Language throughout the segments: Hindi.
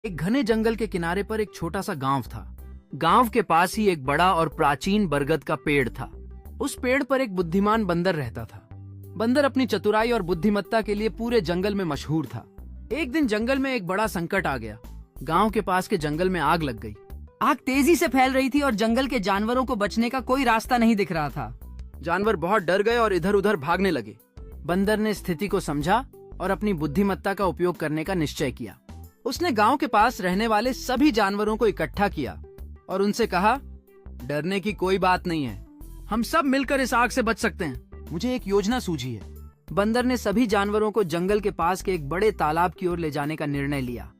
एक घने जंगल के किनारे पर एक छोटा सा गांव था। गांव के पास ही एक बड़ा और प्राचीन बरगद का पेड़ था। उस पेड़ पर एक बुद्धिमान बंदर रहता था। बंदर अपनी चतुराई और बुद्धिमत्ता के लिए पूरे जंगल में मशहूर था। एक दिन जंगल में एक बड़ा संकट आ गया। गांव के पास के जंगल में आग लग गई। आग तेजी से फैल रही थी और जंगल के जानवरों को बचने का कोई रास्ता नहीं दिख रहा था। जानवर बहुत डर गए और इधर उधर भागने लगे। बंदर ने स्थिति को समझा और अपनी बुद्धिमत्ता का उपयोग करने का निश्चय किया। उसने गांव के पास रहने वाले सभी जानवरों को इकट्ठा किया और उनसे कहा, डरने की कोई बात नहीं है, हम सब मिलकर इस आग से बच सकते हैं। मुझे एक योजना सूझी है। बंदर ने सभी जानवरों को जंगल के पास के एक बड़े तालाब की ओर ले जाने का निर्णय लिया।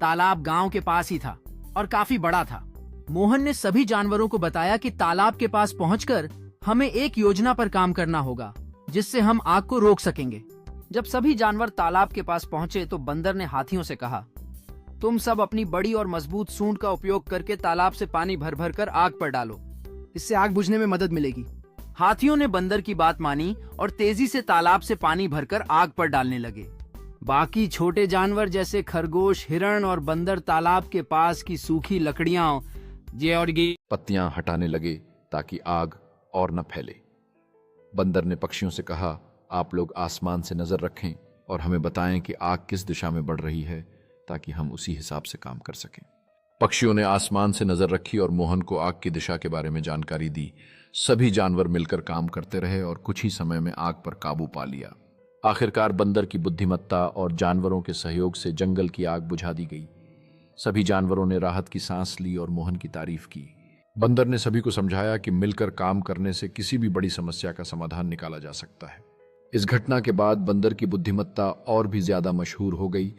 तालाब गांव के पास ही था और काफी बड़ा था। मोहन ने सभी जानवरों को बताया कि तालाब के पास पहुंचकर हमें एक योजना पर काम करना होगा जिससे हम आग को रोक सकेंगे। जब सभी जानवर तालाब के पास पहुंचे तो बंदर ने हाथियों से कहा, तुम सब अपनी बड़ी और मजबूत सूंड का उपयोग करके तालाब से पानी भर भर कर आग पर डालो, इससे आग बुझने में मदद मिलेगी। हाथियों ने बंदर की बात मानी और तेजी से तालाब से पानी भरकर आग पर डालने लगे। बाकी छोटे जानवर जैसे खरगोश, हिरण और बंदर तालाब के पास की सूखी लकड़ियां और पत्तियां हटाने लगे ताकि आग और न फैले। बंदर ने पक्षियों से कहा, आप लोग आसमान से नजर रखें और हमें बताएं कि आग किस दिशा में बढ़ रही है ताकि हम उसी हिसाब से काम कर सकें। पक्षियों ने आसमान से नजर रखी और मोहन को आग की दिशा के बारे में जानकारी दी। सभी जानवर मिलकर काम करते रहे और कुछ ही समय में आग पर काबू पा लिया। आखिरकार बंदर की बुद्धिमत्ता और जानवरों के सहयोग से जंगल की आग बुझा दी गई। सभी जानवरों ने राहत की सांस ली और मोहन की तारीफ की। बंदर ने सभी को समझाया कि मिलकर काम करने से किसी भी बड़ी समस्या का समाधान निकाला जा सकता है। इस घटना के बाद बंदर की बुद्धिमत्ता और भी ज्यादा मशहूर हो गई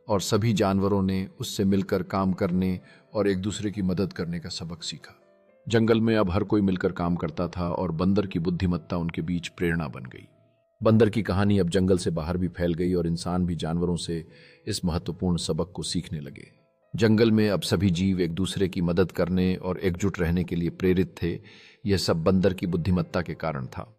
और सभी जानवरों ने उससे मिलकर काम करने और एक दूसरे की मदद करने का सबक सीखा। जंगल में अब हर कोई मिलकर काम करता था और बंदर की बुद्धिमत्ता उनके बीच प्रेरणा बन गई। बंदर की कहानी अब जंगल से बाहर भी फैल गई और इंसान भी जानवरों से इस महत्वपूर्ण सबक को सीखने लगे। जंगल में अब सभी जीव एक दूसरे की मदद करने और एकजुट रहने के लिए प्रेरित थे। यह सब बंदर की बुद्धिमत्ता के कारण था।